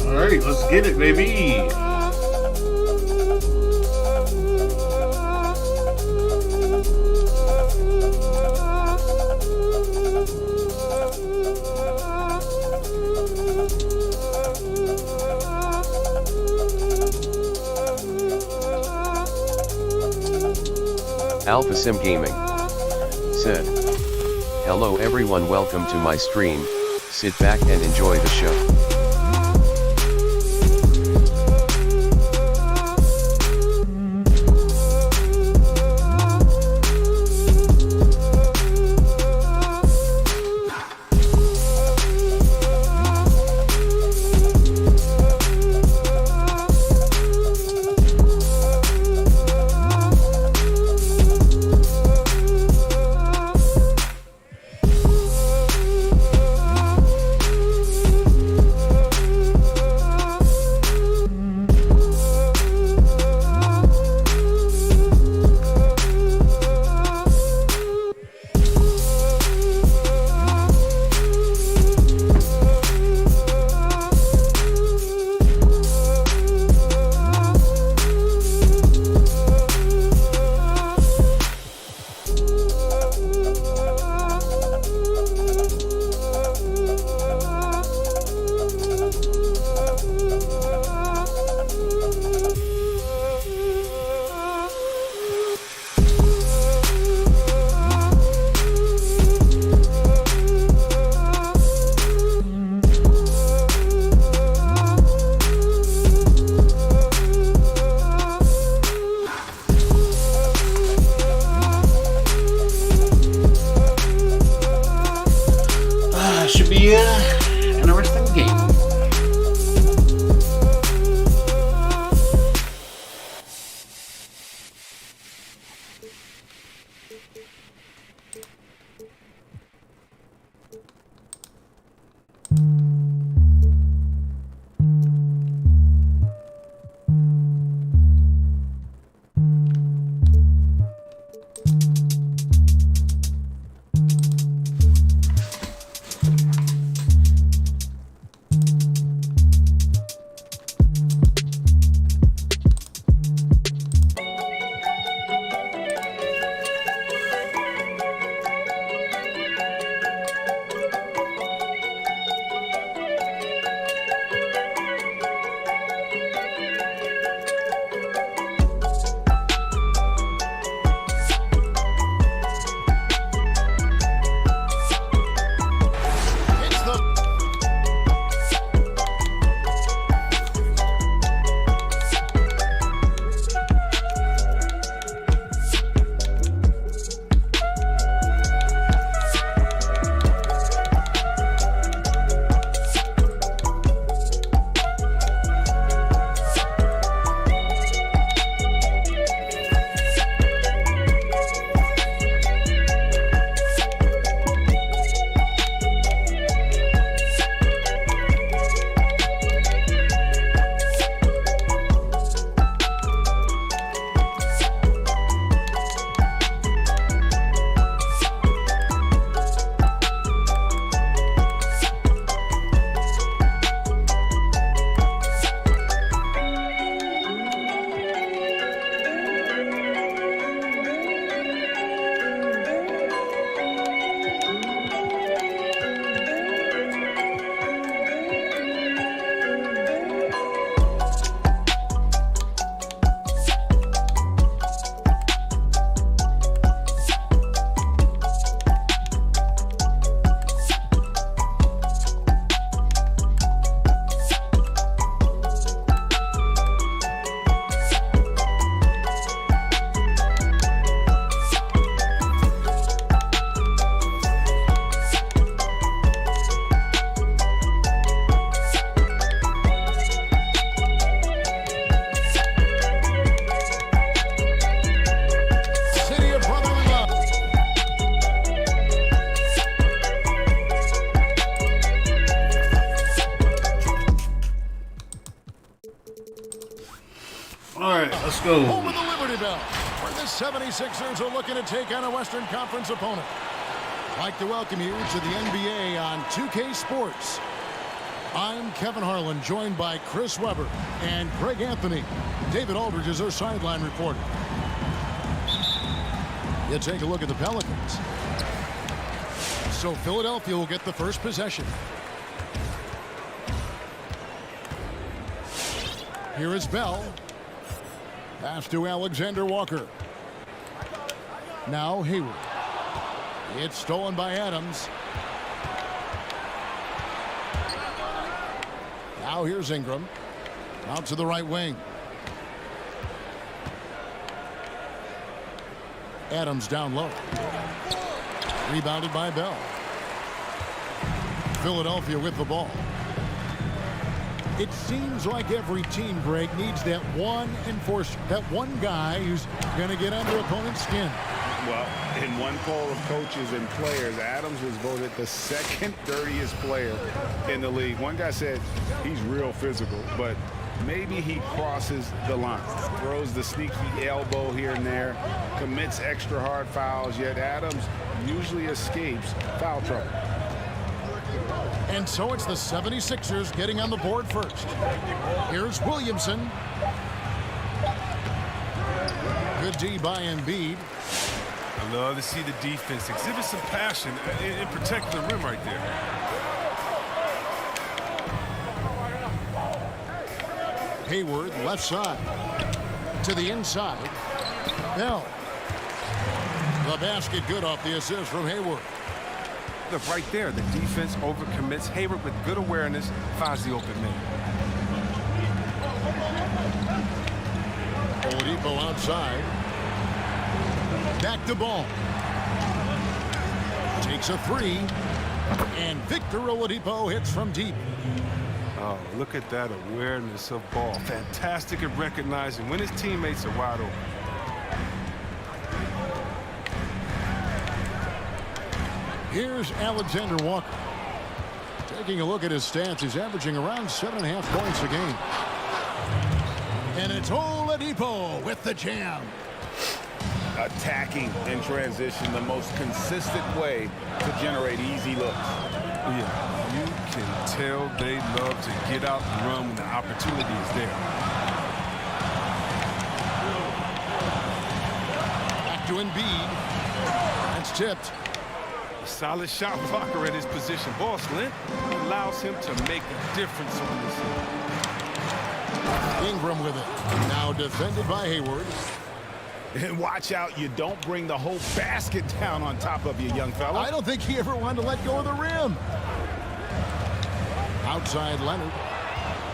Alright, let's get it, baby. Alpha Sim Gaming said, "Hello everyone, welcome to my stream. Sit back and enjoy the show." Should be an interesting game. Alright, let's go. Over the Liberty Bell, where the 76ers are looking to take on a Western Conference opponent. I'd like to welcome you to the NBA on 2K Sports. I'm Kevin Harlan, joined by Chris Webber and Greg Anthony. David Aldridge is our sideline reporter. You take a look at the Pelicans. So Philadelphia will get the first possession. Here is Bell. Pass to Alexander Walker. Now Hayward. It's stolen by Adams. Now here's Ingram. Out to the right wing. Adams down low. Rebounded by Bell. Philadelphia with the ball. It seems like every team, Greg, needs that one enforcer, that one guy who's going to get under opponent's skin. Well, in one poll of coaches and players, Adams was voted the second dirtiest player in the league. One guy said he's real physical, but maybe he crosses the line. Throws the sneaky elbow here and there, commits extra hard fouls, yet Adams usually escapes foul trouble. And so it's the 76ers getting on the board first. Here's Williamson. Good D by Embiid. I love to see the defense exhibit some passion in protecting the rim right there. Hayward, left side. To the inside. Bell. The basket good off the assist from Hayward. Look, right there, the defense overcommits. Hayward with good awareness finds the open man. Oladipo outside. Back to ball. Takes a three. And Victor Oladipo hits from deep. Oh, look at that awareness of ball. Fantastic at recognizing when his teammates are wide open. Here's Alexander Walker. Taking a look at his stats, he's averaging around 7.5 points a game. And it's Oladipo with the jam. Attacking in transition, the most consistent way to generate easy looks. Yeah, you can tell they love to get out and run when the opportunity is there. Back to Embiid. That's tipped. A solid shot blocker at his position. Ball slant allows him to make a difference on this end. Ingram with it. Now defended by Hayward. And watch out, you don't bring the whole basket down on top of you, young fella. I don't think he ever wanted to let go of the rim. Outside Leonard.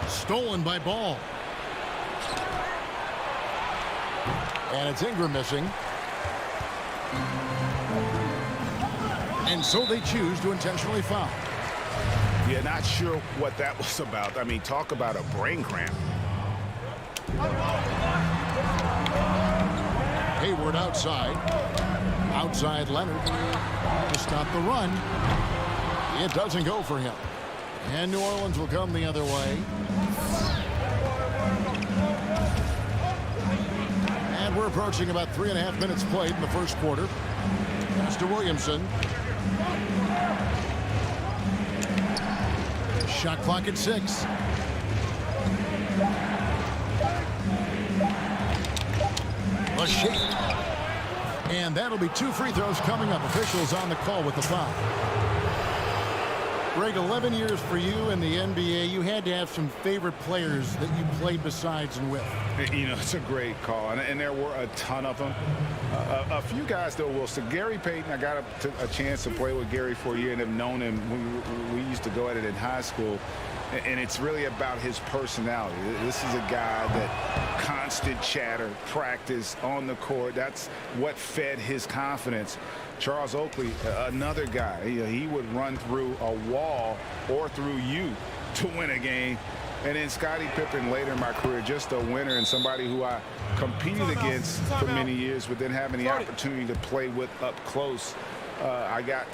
Stolen by Ball. And it's Ingram missing. And so they choose to intentionally foul. Yeah, not sure what that was about. I mean, talk about a brain cramp. Hayward outside. Outside Leonard to stop the run. It doesn't go for him. And New Orleans will come the other way. And we're approaching about 3.5 minutes played in the first quarter. Pass to Williamson. Shot clock at 6. A shake. And that'll be 2 free throws coming up. Officials on the call with the foul. Greg, 11 years for you in the NBA. You had to have some favorite players that you played besides and with. You know, it's a great call, and there were a ton of them. A few guys, though, Wilson. Gary Payton, I got a chance to play with Gary for a year and have known him. We used to go at it in high school, and it's really about his personality. This is a guy that constant chatter, practice on the court. That's what fed his confidence. Charles Oakley, another guy, he would run through a wall or through you to win a game. And then Scottie Pippen later in my career, just a winner and somebody who I competed against for many years, but then having the opportunity to play with up close. I got...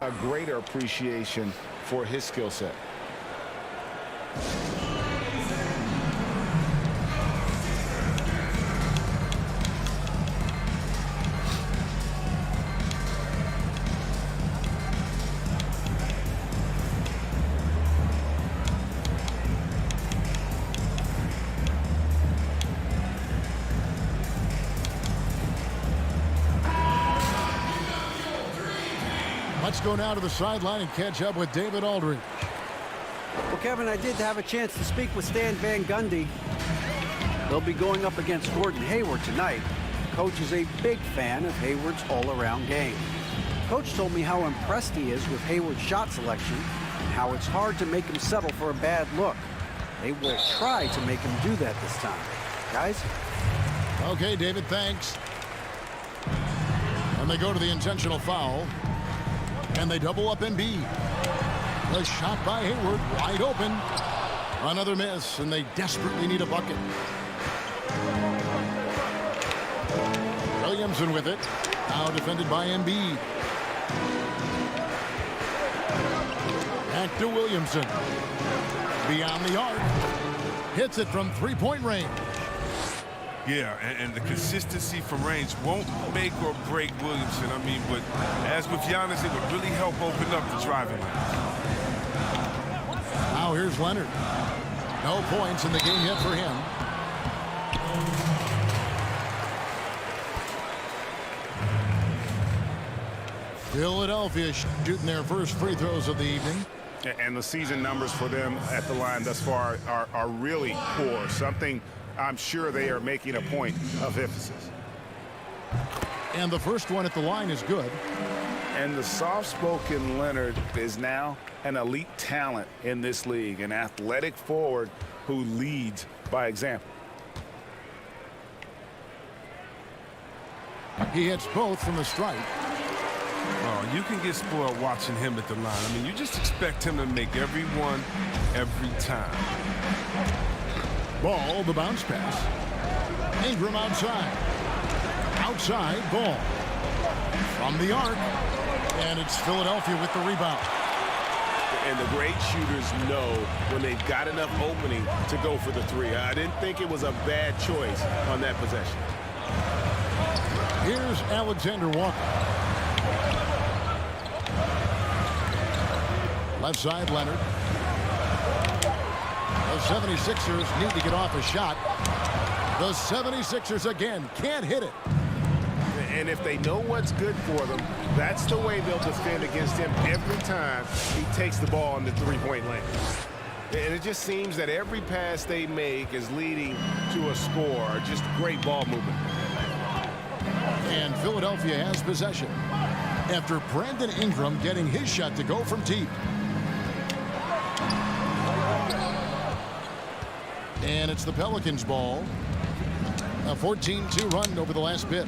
a greater appreciation for his skill set. Let's go now to the sideline and catch up with David Aldridge. Well, Kevin, I did have a chance to speak with Stan Van Gundy. They'll be going up against Gordon Hayward tonight. Coach is a big fan of Hayward's all-around game. Coach told me how impressed he is with Hayward's shot selection and how it's hard to make him settle for a bad look. They will try to make him do that this time. Guys? Okay, David, thanks. And they go to the intentional foul. And they double up Embiid. The shot by Hayward, wide open. Another miss, and they desperately need a bucket. Williamson with it. Now defended by Embiid. Back to Williamson. Beyond the arc. Hits it from three-point range. Yeah, and the consistency from range won't make or break Williamson. I mean, but as with Giannis, it would really help open up the driving lane. Now here's Leonard. No points in the game yet for him. Philadelphia shooting their first free throws of the evening. And the season numbers for them at the line thus far are really poor. Something I'm sure they are making a point of emphasis. And the first one at the line is good. And the soft-spoken Leonard is now an elite talent in this league, an athletic forward who leads by example. He hits both from the stripe. Oh, you can get spoiled watching him at the line. I mean, you just expect him to make every one every time. Ball, the bounce pass. Ingram outside. Outside, ball. From the arc. And it's Philadelphia with the rebound. And the great shooters know when they've got enough opening to go for the three. I didn't think it was a bad choice on that possession. Here's Alexander Walker. Left side, Leonard. The 76ers need to get off a shot. The 76ers again can't hit it. And if they know what's good for them, that's the way they'll defend against him every time he takes the ball in the three-point lane. And it just seems that every pass they make is leading to a score. Just great ball movement. And Philadelphia has possession after Brandon Ingram getting his shot to go from deep. And it's the Pelicans ball. A 14-2 run over the last bit.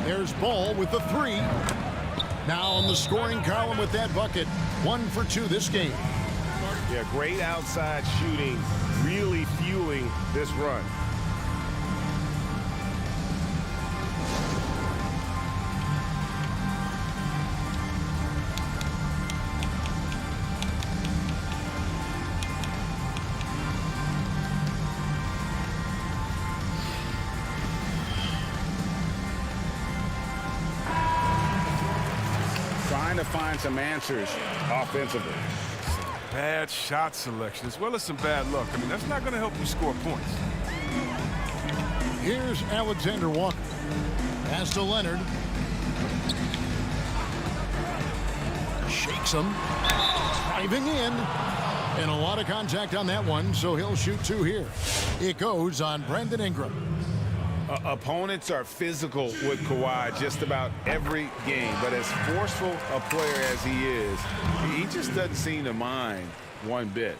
There's Ball with the three. Now on the scoring column with that bucket. 1 for 2 this game. Yeah, great outside shooting, really fueling this run. Trying to find some answers offensively. Bad shot selection as well as some bad luck. I mean, that's not going to help you score points. Here's Alexander Walker. Pass to Leonard. Shakes him. Driving in. And a lot of contact on that one, so he'll shoot 2 here. It goes on Brandon Ingram. Opponents are physical with Kawhi just about every game, but as forceful a player as he is, he just doesn't seem to mind one bit.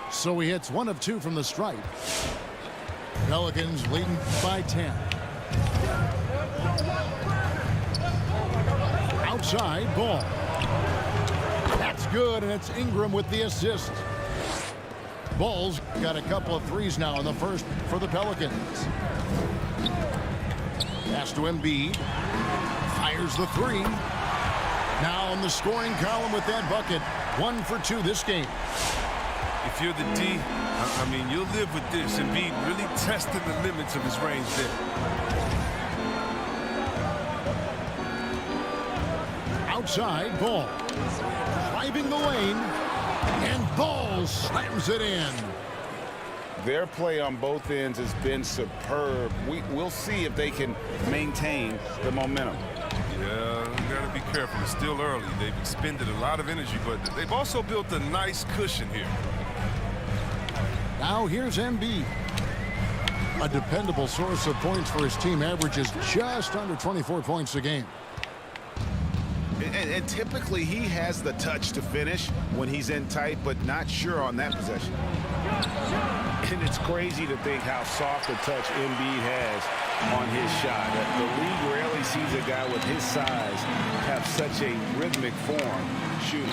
So he hits 1 of 2 from the stripe. Pelicans leading by 10. Outside, Ball. That's good, and it's Ingram with the assist. Bulls got a couple of threes now in the first for the Pelicans. Pass to Embiid. Fires the three. Now in the scoring column with that bucket. 1 for 2 this game. If you're the D, I mean, you'll live with this. Embiid really testing the limits of his range there. Outside, Ball. Driving the lane. And Ball slams it in. Their play on both ends has been superb. We'll see if they can maintain the momentum. Yeah, you gotta be careful. It's still early. They've expended a lot of energy, but they've also built a nice cushion here. Now here's Embiid. A dependable source of points for his team, averages just under 24 points a game. And typically he has the touch to finish when he's in tight, but not sure on that possession. And it's crazy to think how soft a touch Embiid has on his shot. The league rarely sees a guy with his size have such a rhythmic form shooting.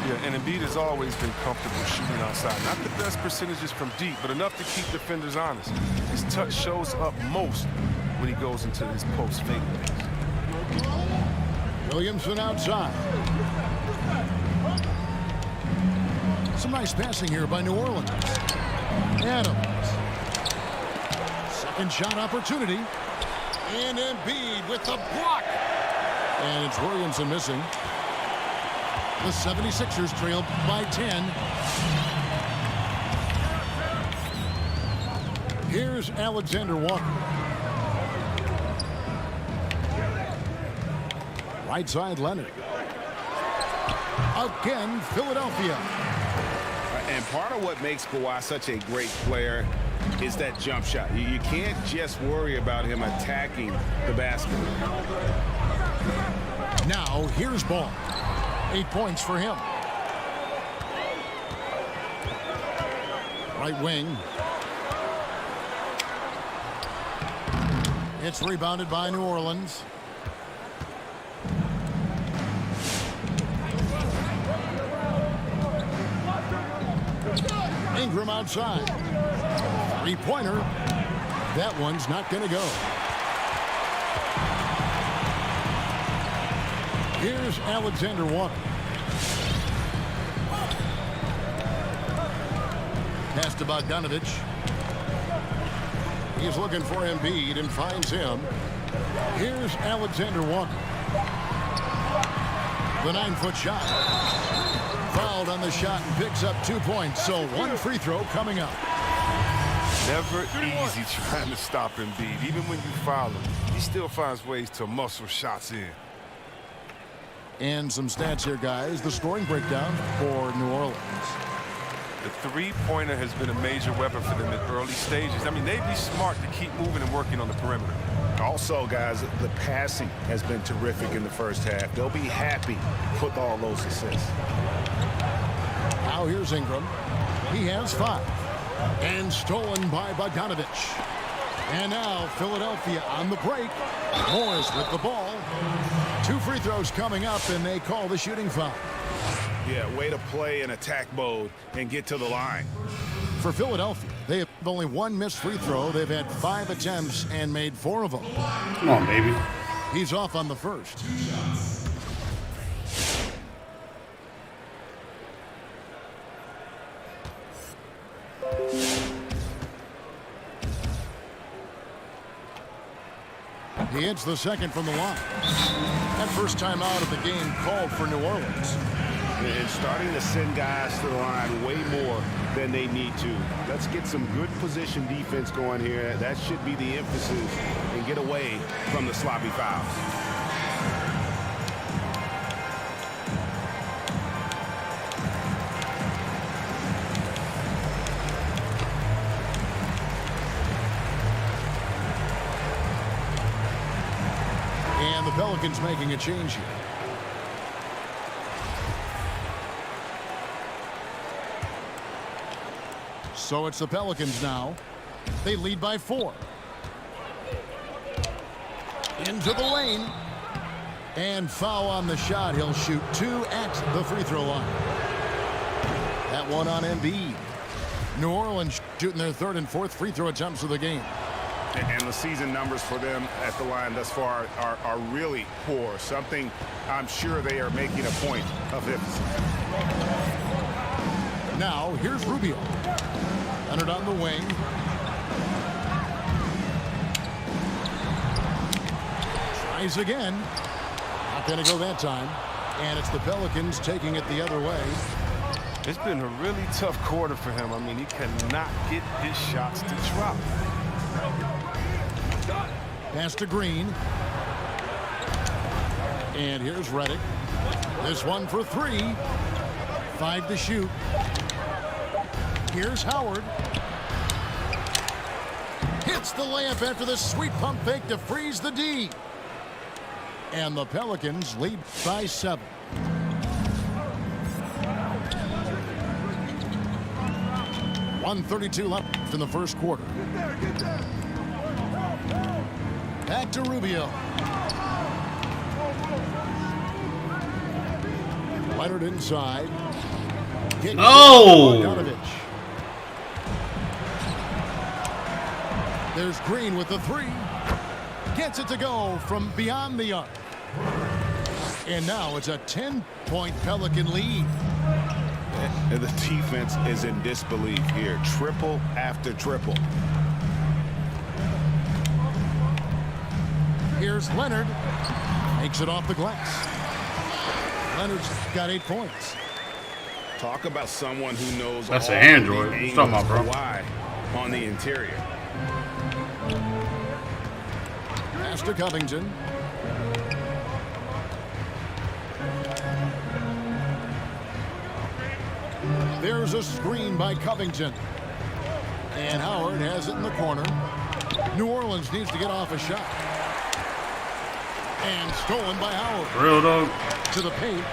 Yeah, and Embiid has always been comfortable shooting outside. Not the best percentages from deep, but enough to keep defenders honest. His touch shows up most when he goes into his post fadeaways. Williamson outside. Some nice passing here by New Orleans. Adams. Second shot opportunity. And Embiid with the block. And it's Williamson missing. The 76ers trail by 10. Here's Alexander Walker. Right side, Leonard. Again, Philadelphia. And part of what makes Kawhi such a great player is that jump shot. You can't just worry about him attacking the basket. Now, here's Ball. 8 points for him. Right wing. It's rebounded by New Orleans. Ingram outside. Three-pointer. That one's not going to go. Here's Alexander Walker. Pass to Bogdanovich. He's looking for Embiid and finds him. Here's Alexander Walker. The 9-foot shot. Fouled on the shot and picks up 2 points. So one free throw coming up. Never easy trying to stop Embiid. Even when you foul him, he still finds ways to muscle shots in. And some stats here, guys. The scoring breakdown for New Orleans. The three-pointer has been a major weapon for them in early stages. I mean, they'd be smart to keep moving and working on the perimeter. Also, guys, the passing has been terrific in the first half. They'll be happy with all those assists. Now here's Ingram. He has 5. And stolen by Bogdanovich. And now Philadelphia on the break. Morris with the ball. 2 free throws coming up, and they call the shooting foul. Yeah, way to play in attack mode and get to the line. For Philadelphia, they have only 1 missed free throw. They've had 5 attempts and made 4 of them. Come on, baby. He's off on the first. He hits the second from the line. That first time out of the game called for New Orleans. And starting to send guys to the line way more than they need to. Let's get some good position defense going here. That should be the emphasis and get away from the sloppy fouls. And the Pelicans making a change here. So it's the Pelicans now. They lead by 4. Into the lane. And foul on the shot. He'll shoot 2 at the free throw line. That one on Embiid. New Orleans shooting their third and fourth free throw attempts of the game. And the season numbers for them at the line thus far are really poor. Something I'm sure they are making a point of emphasis. Now, here's Rubio. Leonard on the wing. Tries again. Not going to go that time. And it's the Pelicans taking it the other way. It's been a really tough quarter for him. I mean, he cannot get his shots to drop. Pass to Green. And here's Redick. This one for three. 5 to shoot. Here's Howard. Hits the layup after the sweet pump fake to freeze the D. And the Pelicans lead by 7. .132 left in the first quarter. Back to Rubio. Leonard inside. No! There's Green with the three. Gets it to go from beyond the arc. And now it's a 10-point Pelican lead. And the defense is in disbelief here. Triple after triple. Here's Leonard. Makes it off the glass. Leonard's got 8 points. Talk about someone who knows That's all a hand the joint. What you angles talking about, bro? Why on the interior. Pass to Covington. There's a screen by Covington. And Howard has it in the corner. New Orleans needs to get off a shot. And stolen by Howard. Real dog. To the paint.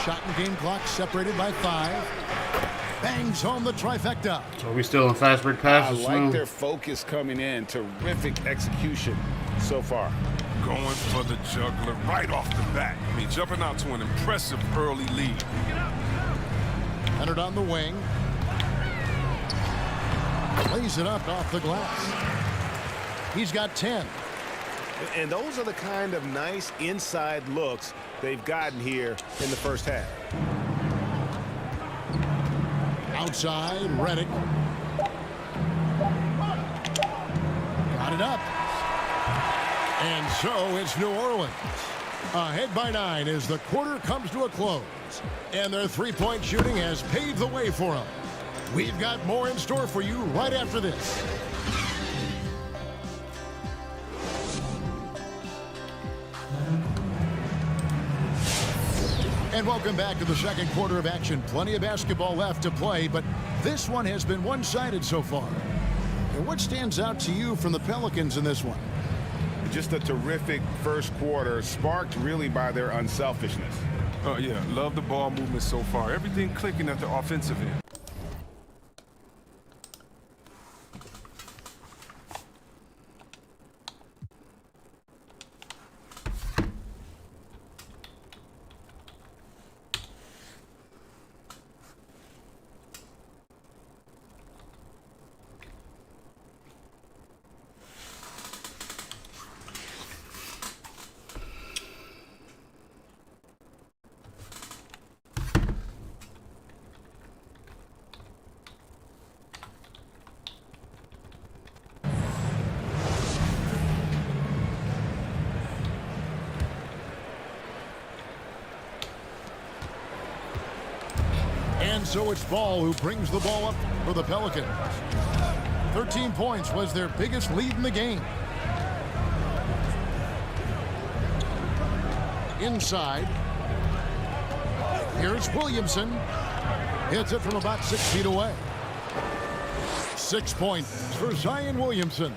Shot and game clock separated by 5. Bangs home the trifecta. So we still in fast break I passes? like now? their focus coming in. Terrific execution so far. Going for the juggler right off the bat. I mean, jumping out to an impressive early lead. Leonard on the wing. Lays it up off the glass. He's got 10. And those are the kind of nice inside looks they've gotten here in the first half. Outside, Redick. Got it up. And so it's New Orleans. Ahead by 9 as the quarter comes to a close. And their three-point shooting has paved the way for them. We've got more in store for you right after this. And welcome back to the second quarter of action. Plenty of basketball left to play, but this one has been one-sided so far. And what stands out to you from the Pelicans in this one? Just a terrific first quarter, sparked really by their unselfishness. Oh, yeah, love the ball movement so far. Everything clicking at the offensive end. And so it's Ball who brings the ball up for the Pelicans. 13 points was their biggest lead in the game. Inside. Here's Williamson. Hits it from about 6 feet away. 6 points for Zion Williamson.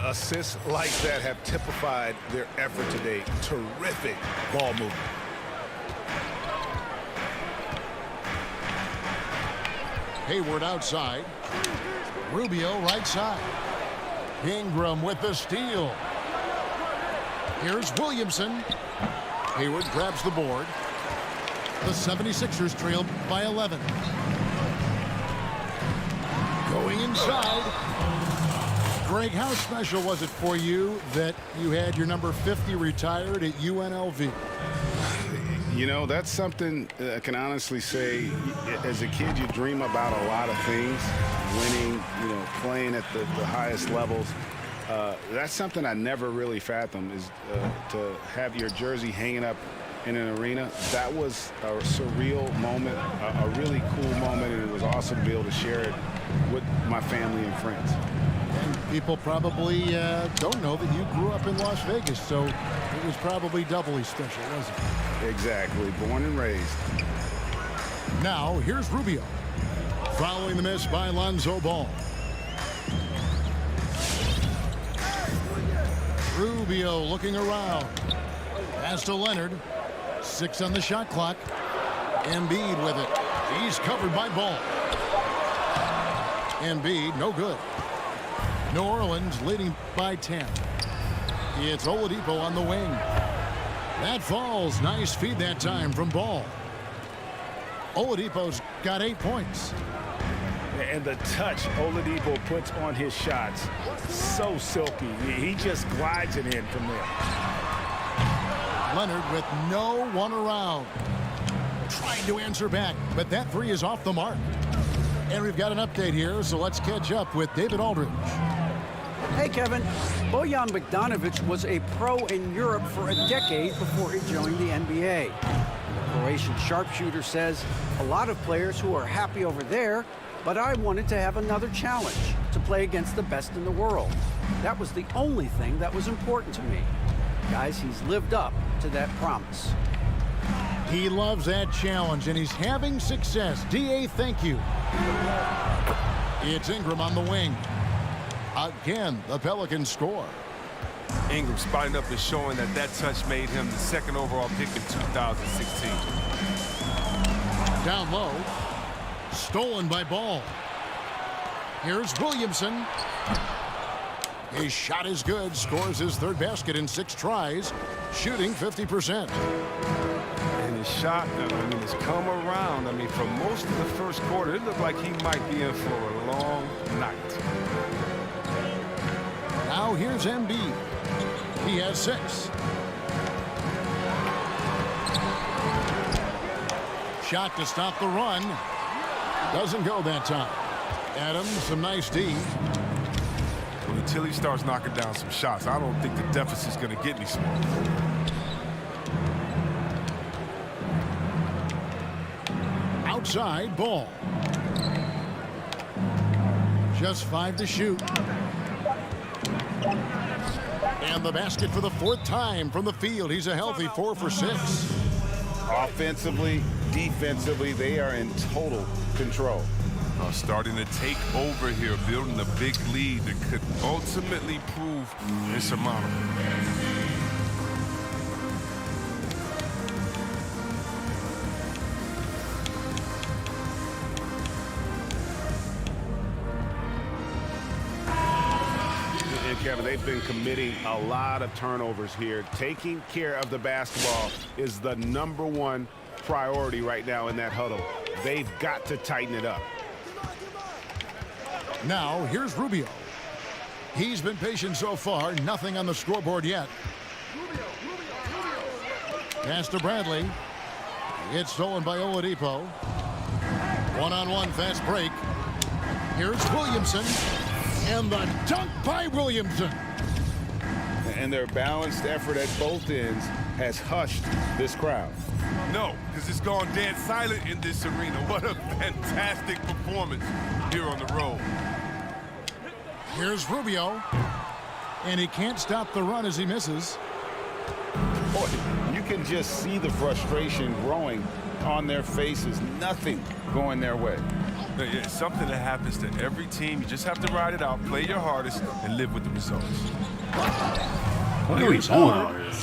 Assists like that have typified their effort today. Terrific ball movement. Hayward outside. Rubio right side. Ingram with the steal. Here's Williamson. Hayward grabs the board. The 76ers trail by 11. Going inside. Greg, how special was it for you that you had your number 50 retired at UNLV? You know, that's something I can honestly say. As a kid, you dream about a lot of things. Winning, playing at the highest levels. That's something I never really fathomed, is to have your jersey hanging up in an arena. That was a surreal moment, a really cool moment, and it was awesome to be able to share it with my family and friends. And people probably don't know that you grew up in Las Vegas, so it was probably doubly special, wasn't it? Exactly. Born and raised. Now, here's Rubio. Following the miss by Lonzo Ball. Rubio looking around. Pass to Leonard. 6 on the shot clock. Embiid with it. He's covered by Ball. Embiid, no good. New Orleans leading by 10. It's Oladipo on the wing. That falls. Nice feed that time from Ball. Oladipo's got 8 points. And the touch Oladipo puts on his shots, so silky. He just glides it in from there. Leonard with no one around. Trying to answer back, but that three is off the mark. And we've got an update here, so let's catch up with David Aldridge. Hey, Kevin. Bojan Bogdanovic was a pro in Europe for a decade before he joined the NBA. The Croatian sharpshooter says, a lot of players who are happy over there, but I wanted to have another challenge, to play against the best in the world. That was the only thing that was important to me. Guys, he's lived up to that promise. He loves that challenge, and he's having success. D.A., thank you. It's Ingram on the wing. Again, the Pelicans score. Ingram spotting up and showing that touch made him the 2nd overall pick in 2016. Down low. Stolen by Ball. Here's Williamson. His shot is good. Scores his 3rd basket in 6 tries. Shooting 50%. And his shot, has come around. For most of the first quarter, it looked like he might be in for a long night. Now here's Embiid. He has 6. Shot to stop the run. Doesn't go that time. Adams, some nice D. Until he starts knocking down some shots, I don't think the deficit's going to get any smaller. Outside, Ball. Just 5 to shoot. And the basket for the 4th time from the field. He's a healthy 4 for 6. Offensively, defensively, they are in total control. Starting to take over here, building a big lead that could ultimately prove insurmountable. And Kevin, they've been committing a lot of turnovers here. Taking care of the basketball is the #1 priority right now in that huddle. They've got to tighten it up. Now, here's Rubio. He's been patient so far. Nothing on the scoreboard yet. Pass to Bradley. It's stolen by Oladipo. One-on-one fast break. Here's Williamson. And the dunk by Williamson. And their balanced effort at both ends has hushed this crowd. No, because it's gone dead silent in this arena. What a fantastic performance here on the road. Here's Rubio. And he can't stop the run as he misses. Boy, you can just see the frustration growing on their faces. Nothing going their way. It's something that happens to every team. You just have to ride it out, play your hardest, and live with the results. What are we doing out here?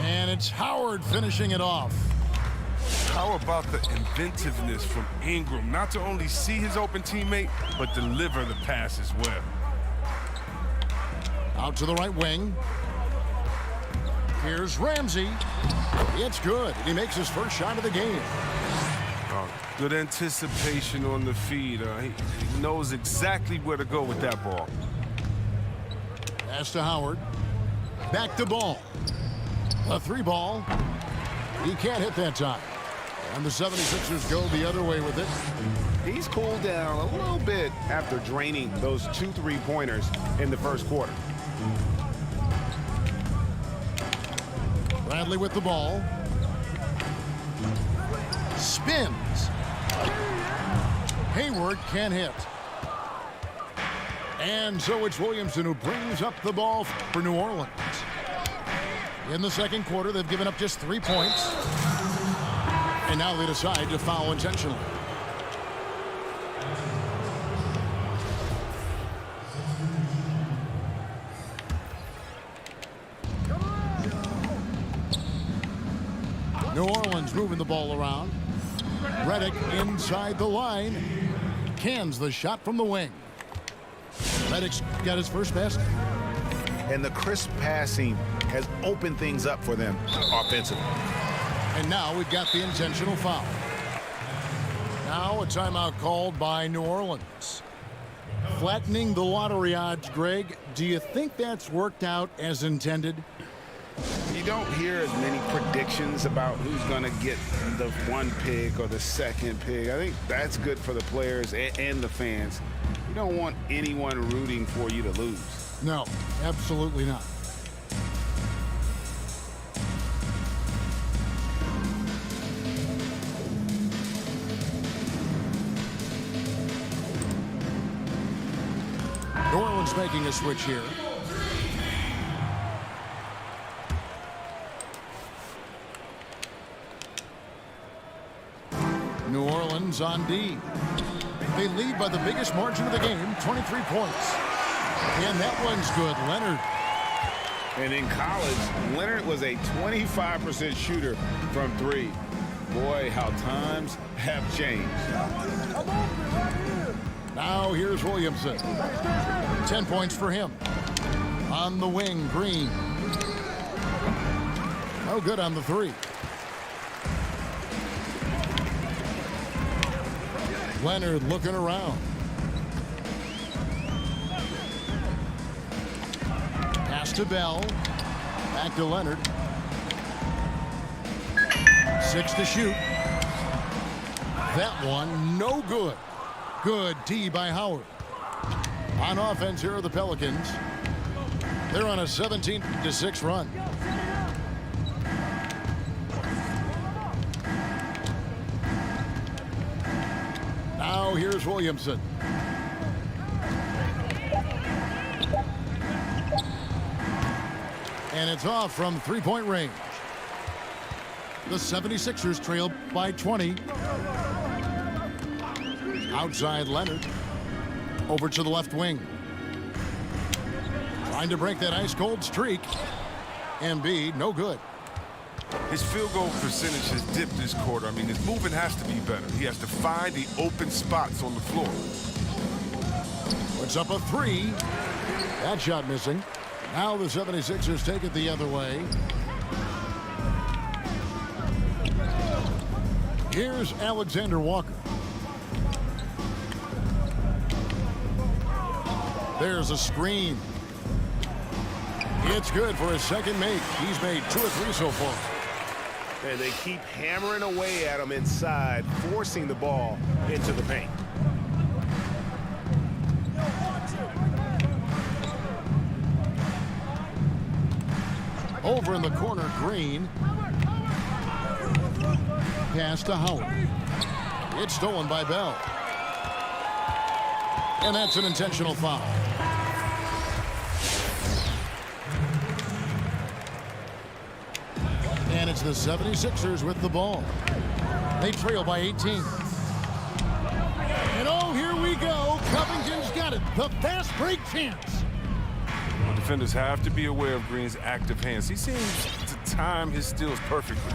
And it's Howard finishing it off. How about the inventiveness from Ingram? Not to only see his open teammate, but deliver the pass as well. Out to the right wing. Here's Ramsey. It's good. He makes his first shot of the game. Good anticipation on the feed. He knows exactly where to go with that ball. Pass to Howard. Back to Ball. A 3-ball. He can't hit that time. And the 76ers go the other way with it. He's cooled down a little bit after draining those 2 3-pointers in the first quarter. Bradley with the ball. Spins. Hayward can't hit. And so it's Williamson who brings up the ball for New Orleans. In the second quarter, they've given up just 3 points. And now they decide to foul intentionally. New Orleans moving the ball around. Redick inside the line. Cans the shot from the wing. Redick's got his first basket. And the crisp passing has opened things up for them offensively. And now we've got the intentional foul. Now a timeout called by New Orleans. Flattening the lottery odds, Greg. Do you think that's worked out as intended? You don't hear as many predictions about who's going to get the 1 pick or the 2nd pick. I think that's good for the players and the fans. You don't want anyone rooting for you to lose. No, absolutely not. New Orleans making a switch here. New Orleans on D. They lead by the biggest margin of the game, 23 points. And that one's good, Leonard. And in college, Leonard was a 25% shooter from 3. Boy, how times have changed. Now here's Williamson. 10 points for him. On the wing, Green. No good on the 3. Leonard looking around. Pass to Bell. Back to Leonard. 6 to shoot. That one, no good. Good D by Howard. On offense, here are the Pelicans. They're on a 17-6 run. Now here's Williamson. And it's off from 3-point range. The 76ers trail by 20. Outside Leonard. Over to the left wing. Trying to break that ice-cold streak. Embiid, no good. His field goal percentage has dipped this quarter. I mean, his movement has to be better. He has to find the open spots on the floor. Puts up a 3. That shot missing. Now the 76ers take it the other way. Here's Alexander Walker. There's a screen. It's good for his second make. He's made 2 or 3 so far. And they keep hammering away at him inside, forcing the ball into the paint. Over in the corner, Green. Pass to Howard. It's stolen by Bell. And that's an intentional foul. And it's the 76ers with the ball. They trail by 18. And oh, here we go. Covington's got it. The fast break chance. Well, defenders have to be aware of Green's active hands. He seems to time his steals perfectly.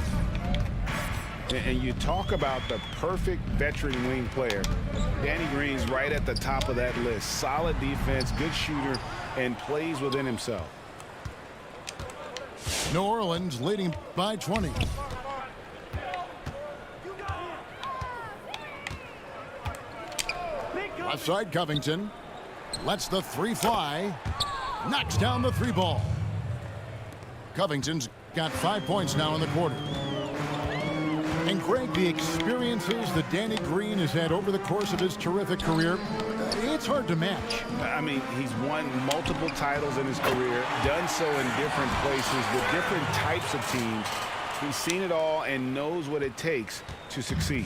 And you talk about the perfect veteran wing player. Danny Green's right at the top of that list. Solid defense, good shooter, and plays within himself. New Orleans leading by 20. Left side, Covington. Lets the three fly. Knocks down the three ball. Covington's got 5 points now in the quarter. And Greg, the experiences that Danny Green has had over the course of his terrific career, it's hard to match. I mean, he's won multiple titles in his career, done so in different places with different types of teams. He's seen it all and knows what it takes to succeed.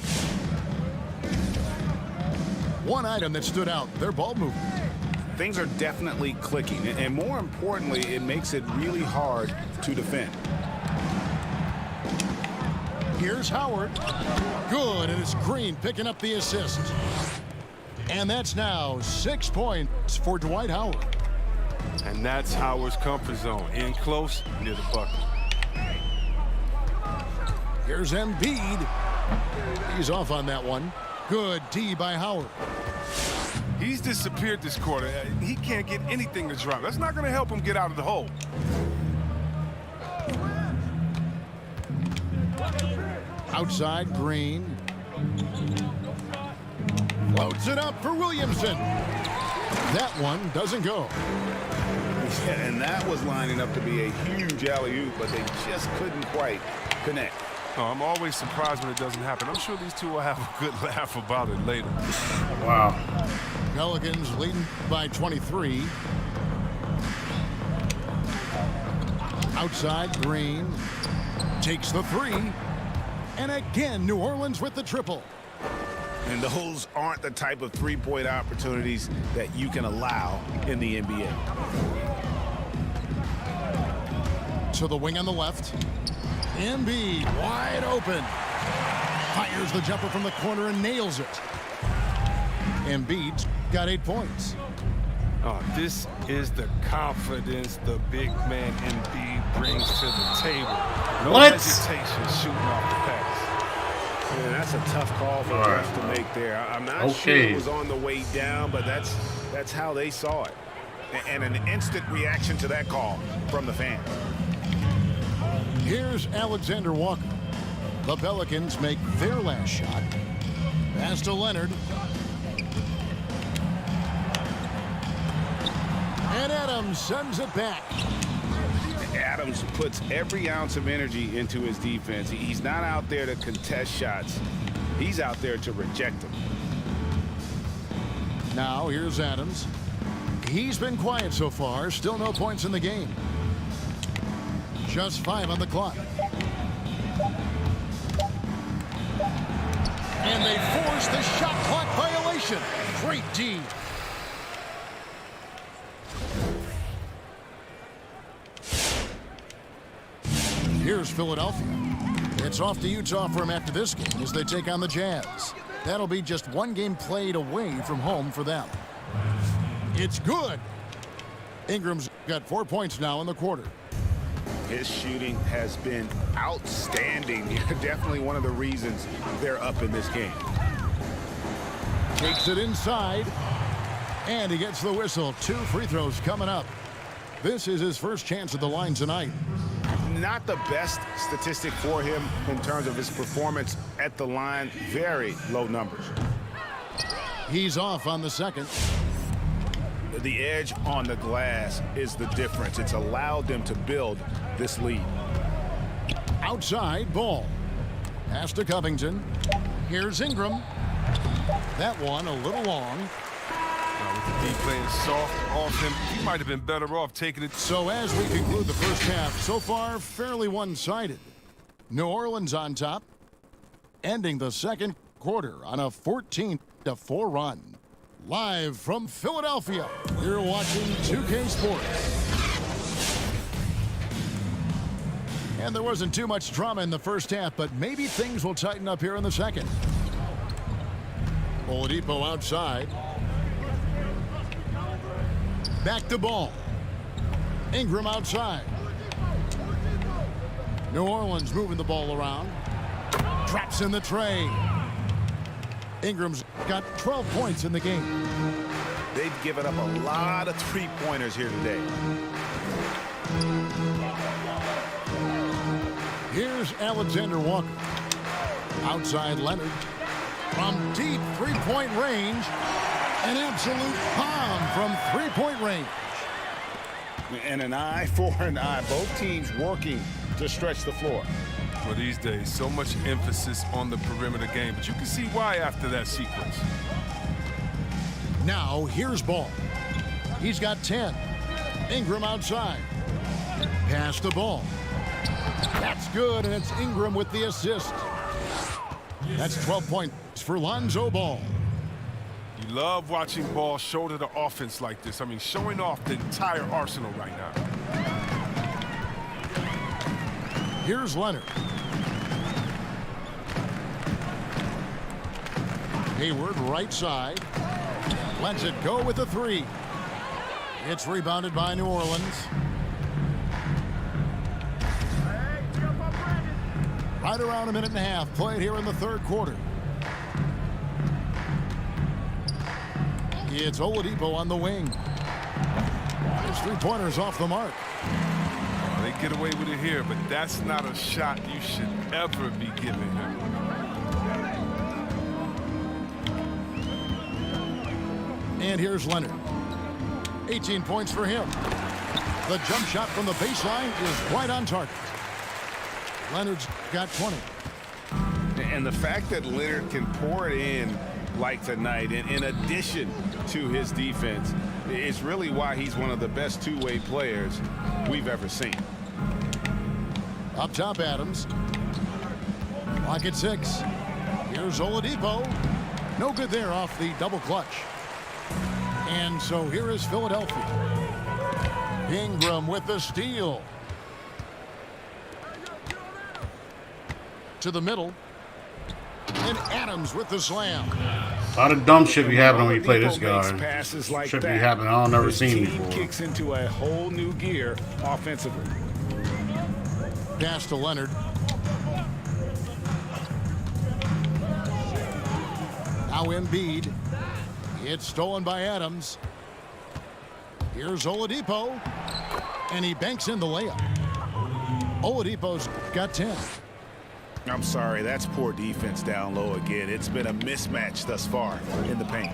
One item that stood out, their ball movement. Things are definitely clicking, and more importantly, it makes it really hard to defend. Here's Howard. Good, and it's Green picking up the assist. And that's now 6 points for Dwight Howard. And that's Howard's comfort zone. In close, near the bucket. Here's Embiid. He's off on that one. Good D by Howard. He's disappeared this quarter. He can't get anything to drop. That's not going to help him get out of the hole. Outside, Green. Floats it up for Williamson. That one doesn't go. Yeah, and that was lining up to be a huge alley-oop, but they just couldn't quite connect. Oh, I'm always surprised when it doesn't happen. I'm sure these two will have a good laugh about it later. Wow. Pelicans leading by 23. Outside, Green takes the three. And again, New Orleans with the triple. And those aren't the type of three-point opportunities that you can allow in the NBA. To the wing on the left. Embiid wide open. Fires the jumper from the corner and nails it. Embiid's got 8 points. Oh, this is the confidence the big man Embiid brings to the table. No What? hesitation shooting off the pass. Yeah, that's a tough call for refs to make there. I'm not sure it was on the way down, but that's how they saw it. And an instant reaction to that call from the fans. Here's Alexander Walker. The Pelicans make their last shot. Pass to Leonard. And Adams sends it back. Adams puts every ounce of energy into his defense. He's not out there to contest shots. He's out there to reject them. Now here's Adams. He's been quiet so far. Still no points in the game. Just 5 on the clock. And they force the shot clock violation. Great D. Here's Philadelphia. It's off to Utah for him after this game as they take on the Jazz. That'll be just one game played away from home for them. It's good. Ingram's got 4 points now in the quarter. His shooting has been outstanding. Definitely one of the reasons they're up in this game. Takes it inside. And he gets the whistle. 2 free throws coming up. This is his first chance at the line tonight. Not the best statistic for him in terms of his performance at the line. Very low numbers. He's off on the second. The edge on the glass is the difference. It's allowed them to build this lead. Outside, ball. Pass to Covington. Here's Ingram. That one a little long. With the D playing soft off him, he might have been better off taking it. So as we conclude the first half, so far fairly one-sided. New Orleans on top, ending the second quarter on a 14-4 run. Live from Philadelphia, you're watching 2K Sports. And there wasn't too much drama in the first half, but maybe things will tighten up here in the second. Oladipo outside. Back to ball. Ingram outside. New Orleans moving the ball around. Traps in the tray. Ingram's got 12 points in the game. They've given up a lot of three-pointers here today. Here's Alexander Walker. Outside Leonard. From deep three-point range. An absolute bomb from three-point range. And an eye for an eye. Both teams working to stretch the floor. Well, these days, so much emphasis on the perimeter game, but you can see why after that sequence. Now, here's Ball. He's got 10. Ingram outside. Pass the ball. That's good, and it's Ingram with the assist. That's 12 points for Lonzo Ball. You love watching Ball shoulder the offense like this. I mean, showing off the entire arsenal right now. Here's Leonard. Hayward right side. Lets it go with the three. It's rebounded by New Orleans. Right around a minute and a half played here in the third quarter. It's Oladipo on the wing. His three-pointers off the mark. They get away with it here, but that's not a shot you should ever be giving him. And here's Leonard. 18 points for him. The jump shot from the baseline is right on target. Leonard's got 20. And the fact that Leonard can pour it in like tonight, in addition to his defense, is really why he's one of the best two-way players we've ever seen. Up top, Adams. Clock at 6. Here's Oladipo. No good there off the double clutch. And so here is Philadelphia. Ingram with the steal. To the middle. And Adams with the slam. A lot of dumb shit be happening when you play this guy. Passes like Shit be that. happening I've never His seen team before. kicks into a whole new gear offensively. Pass to Leonard. Now Embiid. It's stolen by Adams. Here's Oladipo. And he banks in the layup. Oladipo's got 10. I'm sorry, that's poor defense down low again. It's been a mismatch thus far in the paint.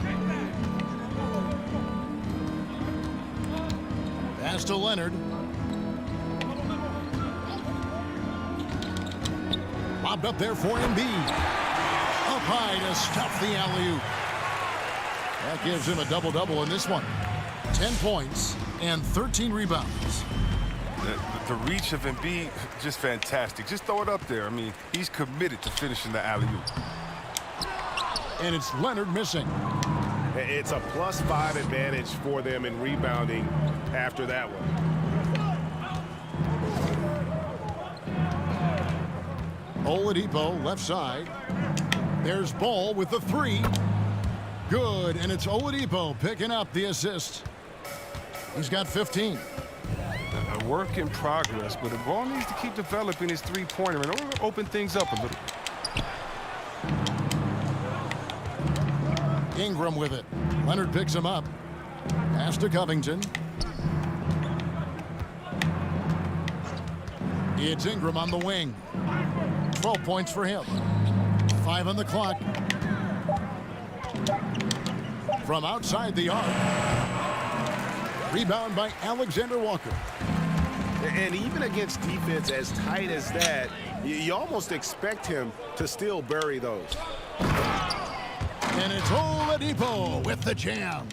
Pass to Leonard. Lobbed up there for Embiid. Up high to stuff the alley-oop. That gives him a double-double in this one. 10 points and 13 rebounds. The reach of Embiid, just fantastic. Just throw it up there. I mean, he's committed to finishing the alley-oop. And it's Leonard missing. It's a +5 advantage for them in rebounding after that one. Oladipo left side. There's Ball with the three. Good, and it's Oladipo picking up the assist. He's got 15. A work in progress, but the ball needs to keep developing his three-pointer in order to open things up a little. Ingram with it. Leonard picks him up. Pass to Covington. It's Ingram on the wing. 12 points for him. 5 on the clock. From outside the arc. Rebound by Alexander Walker. And even against defense as tight as that, you almost expect him to still bury those. And it's Oladipo with the jam.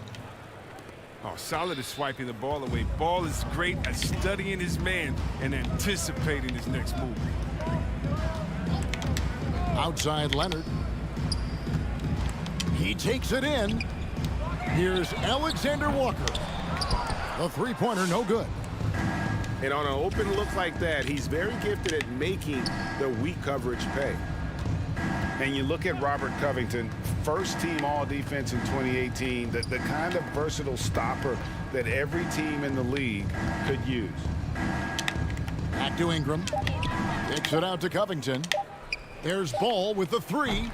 Oh, solid is swiping the ball away. Ball is great at studying his man and anticipating his next move. Outside Leonard. He takes it in. Here's Alexander Walker. The three-pointer no good. And on an open look like that, he's very gifted at making the weak coverage pay. And you look at Robert Covington, first team all-defense in 2018, the kind of versatile stopper that every team in the league could use. Back to Ingram. Kicks it out to Covington. There's Ball with the three.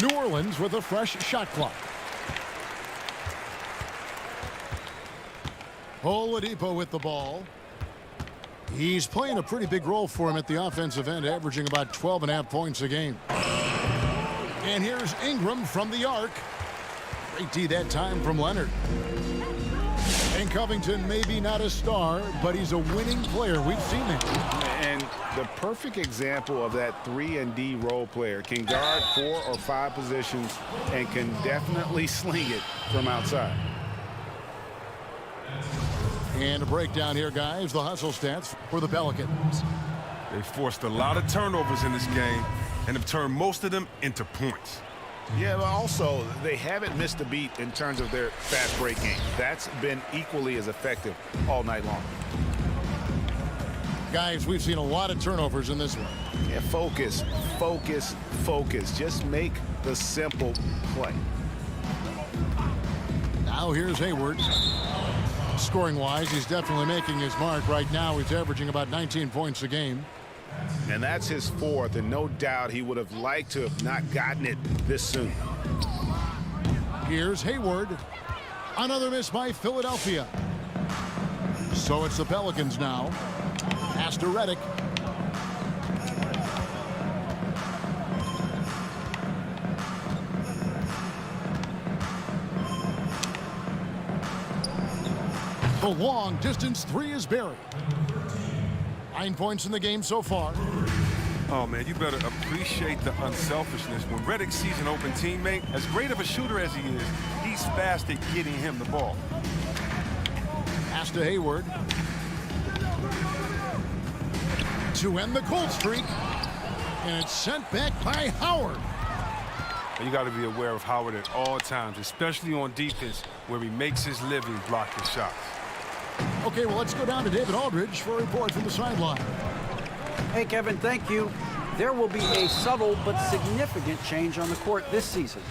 New Orleans with a fresh shot clock. Oladipo with the ball. He's playing a pretty big role for him at the offensive end, averaging about 12.5 points a game. And here's Ingram from the arc. Great D that time from Leonard. And Covington, maybe not a star, but he's a winning player. We've seen it. And the perfect example of that 3-and-D role player. Can guard 4 or 5 positions and can definitely sling it from outside. And a breakdown here, guys. The hustle stats for the Pelicans. They forced a lot of turnovers in this game and have turned most of them into points. Yeah, but also they haven't missed a beat in terms of their fast break game. That's been equally as effective all night long. Guys, we've seen a lot of turnovers in this one. Yeah, focus, focus, focus. Just make the simple play. Now here's Hayward. Scoring-wise, he's definitely making his mark. Right now, he's averaging about 19 points a game. And that's his 4th, and no doubt he would have liked to have not gotten it this soon. Here's Hayward. Another miss by Philadelphia. So it's the Pelicans now. Pass to REG. The long distance 3 is buried. 9 points in the game so far. Oh, man, you better appreciate the unselfishness. When REG-SEASON open teammate, as great of a shooter as he is, he's fast at getting him the ball. Pass to Hayward. To end the cold streak. And it's sent back by Howard. And you got to be aware of Howard at all times, especially on defense, where he makes his living blocking shots. Okay, well, let's go down to David Aldridge for a report from the sideline. Hey, Kevin, thank you. There will be a subtle but significant change on the court this season.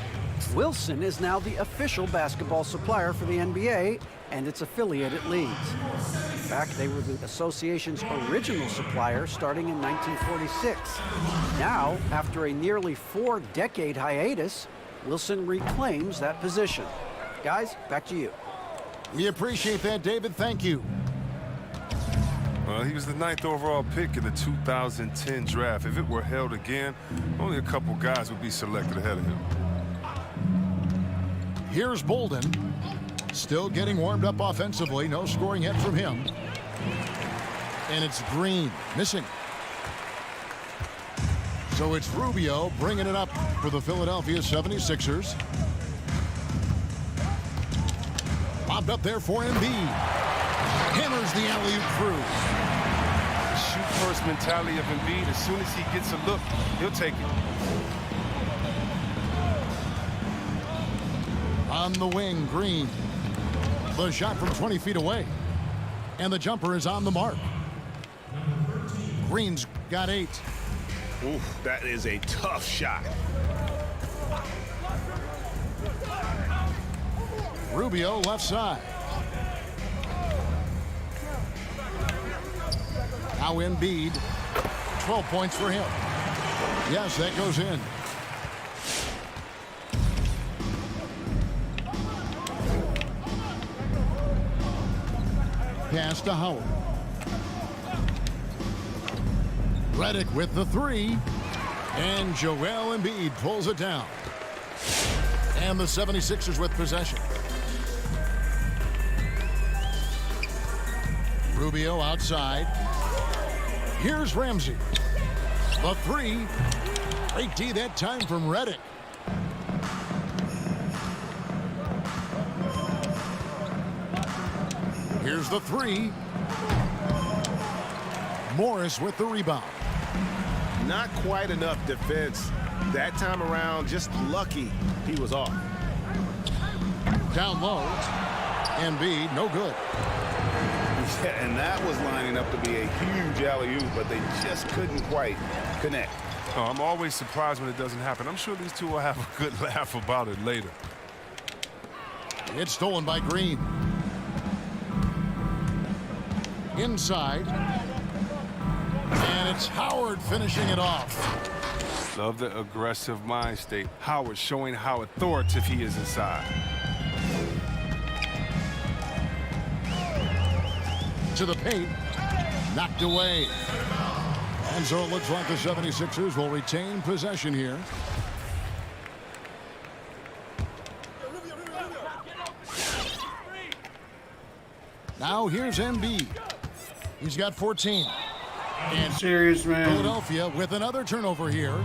Wilson is now the official basketball supplier for the NBA and its affiliated leagues. In fact, they were the association's original supplier starting in 1946. Now, after a nearly 4-decade hiatus, Wilson reclaims that position. Guys, back to you. We appreciate that, David. Thank you. Well, he was the 9th overall pick in the 2010 draft. If it were held again, only a couple guys would be selected ahead of him. Here's Bolden. Still getting warmed up offensively. No scoring yet from him. And it's Green missing. So it's Rubio bringing it up for the Philadelphia 76ers. Bobbed up there for Embiid. Hammers the alley-oop through. Shoot-first mentality of Embiid. As soon as he gets a look, he'll take it. On the wing, Green. The shot from 20 feet away. And the jumper is on the mark. Green's got 8. Oof, that is a tough shot. Rubio left side. Now Embiid. 12 points for him. Yes, that goes in. Pass to Howard. REG with the 3. And Joel Embiid pulls it down. And the 76ers with possession. Rubio outside. Here's Ramsey. The 3. Great D that time from REG. Here's the 3. Morris with the rebound. Not quite enough defense. That time around, just lucky he was off. Down low. Embiid, no good. Yeah, and that was lining up to be a huge alley-oop, but they just couldn't quite connect. Oh, I'm always surprised when it doesn't happen. I'm sure these two will have a good laugh about it later. It's stolen by Green. Inside. And it's Howard finishing it off. Love the aggressive mind state. Howard showing how authoritative he is inside. To the paint. Knocked away. And so it looks like the 76ers will retain possession here. Now here's Embiid. He's got 14. And Serious, man. Philadelphia with another turnover here.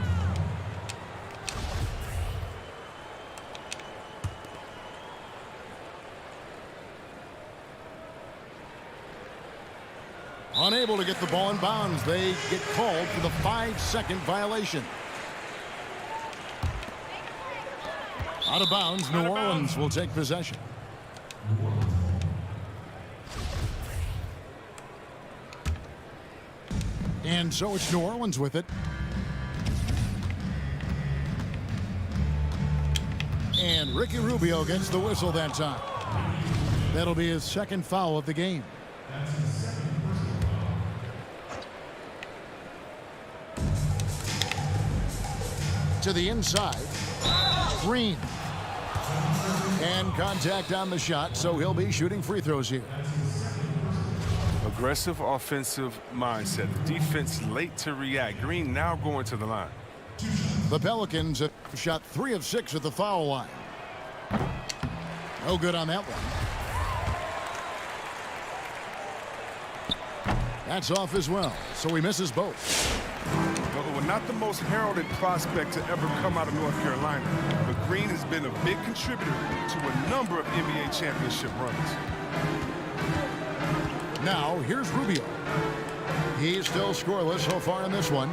Unable to get the ball in bounds. They get called for the 5-second violation. Out of bounds, New Orleans will take possession. And so it's New Orleans with it. And Ricky Rubio gets the whistle that time. That'll be his second foul of the game. To the inside. Green. And contact on the shot, so he'll be shooting free throws here. Aggressive offensive mindset. The defense late to react. Green now going to the line. The Pelicans have shot 3 of 6 at the foul line. No good on that one. That's off as well, so he misses both. Well, not the most heralded prospect to ever come out of North Carolina, but Green has been a big contributor to a number of NBA championship runs. Now, here's Rubio. He's still scoreless so far in this one.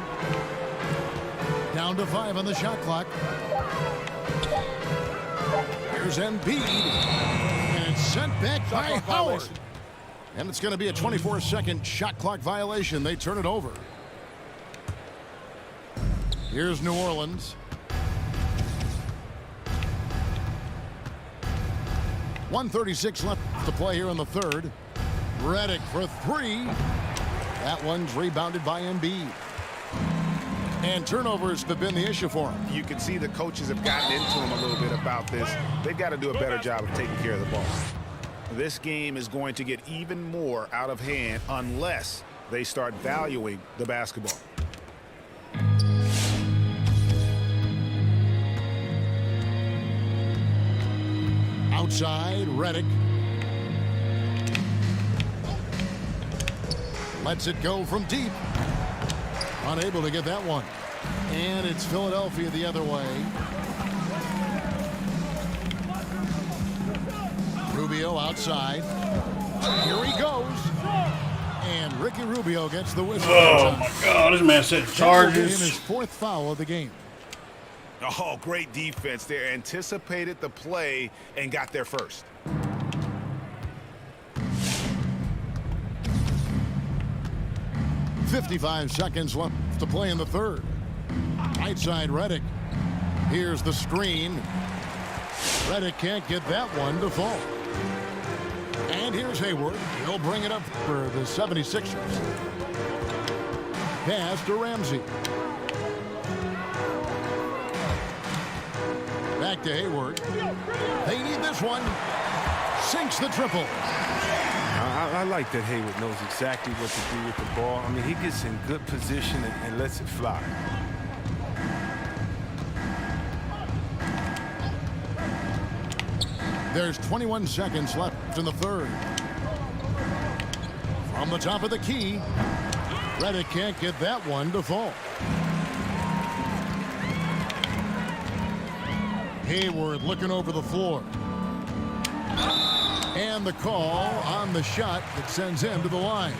Down to 5 on the shot clock. Here's Embiid. And it's sent back by Howard. And it's going to be a 24-second shot clock violation. They turn it over. Here's New Orleans. 1:36 left to play here in the third. Redick for 3. That one's rebounded by Embiid. And turnovers have been the issue for him. You can see the coaches have gotten into him a little bit about this. They've got to do a better job of taking care of the ball. This game is going to get even more out of hand unless they start valuing the basketball. Outside, Redick. Lets it go from deep. Unable to get that one. And it's Philadelphia the other way. Rubio outside. Here he goes. And Ricky Rubio gets the whistle. Oh, my God. This man set charges. His 4th foul of the game. Oh, great defense there. Anticipated the play and got there first. .55 seconds left to play in the third. Right side, Redick. Here's the screen. Redick can't get that one to fall. And here's Hayward. He'll bring it up for the 76ers. Pass to Ramsey. Back to Hayward. They need this one. Sinks the triple. I like that Hayward knows exactly what to do with the ball. I mean, he gets in good position and lets it fly. There's 21 seconds left in the third. From the top of the key, Redick can't get that one to fall. Hayward looking over the floor. And the call on the shot that sends him to the line.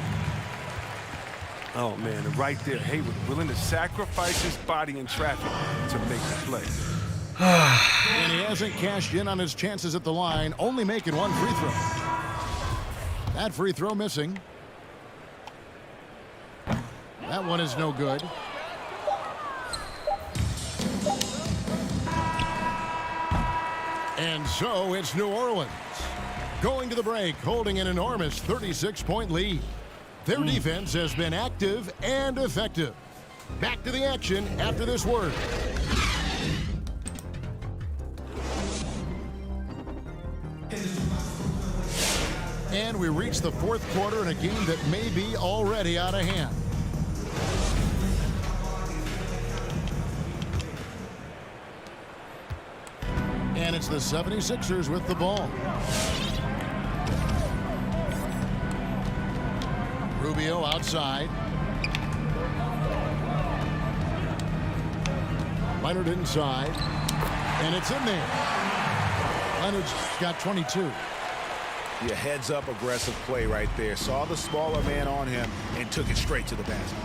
Oh, man, and right there, Hayward willing to sacrifice his body in traffic to make the play. And he hasn't cashed in on his chances at the line, only making one free throw. That free throw missing. That one is no good. And so it's New Orleans going to the break, holding an enormous 36-point lead. Their defense has been active and effective. Back to the action after this word. And we reach the fourth quarter in a game that may be already out of hand. And it's the 76ers with the ball. Rubio outside. Leonard inside. And it's in there. Leonard's got 22. Your heads-up aggressive play right there. Saw the smaller man on him and took it straight to the basket.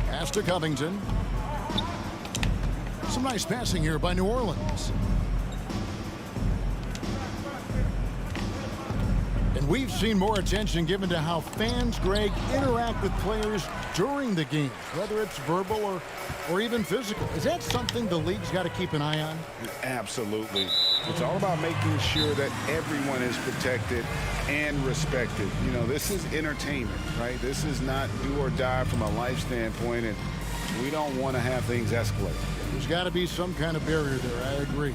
Pass to Covington. Some nice passing here by New Orleans. And we've seen more attention given to how fans, Greg, interact with players during the game, whether it's verbal or even physical. Is that something the league's got to keep an eye on? Absolutely. It's all about making sure that everyone is protected and respected. You know, this is entertainment, right? This is not do or die from a life standpoint, and we don't want to have things escalate. There's got to be some kind of barrier there. I agree.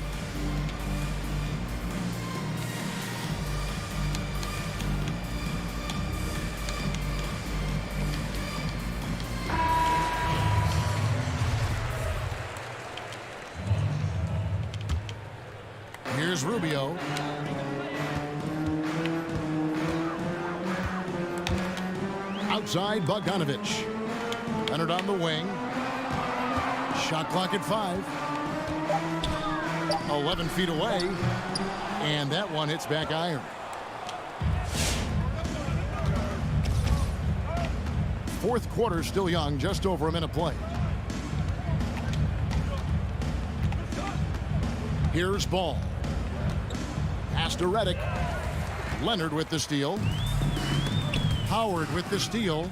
Here's Rubio. Outside, Bogdanovich. Leonard on the wing. Shot clock at 5. 11 feet away. And that one hits back iron. Fourth quarter still young, just over a minute played. Here's Ball. Pass to Redick. Leonard with the steal. Howard with the steal.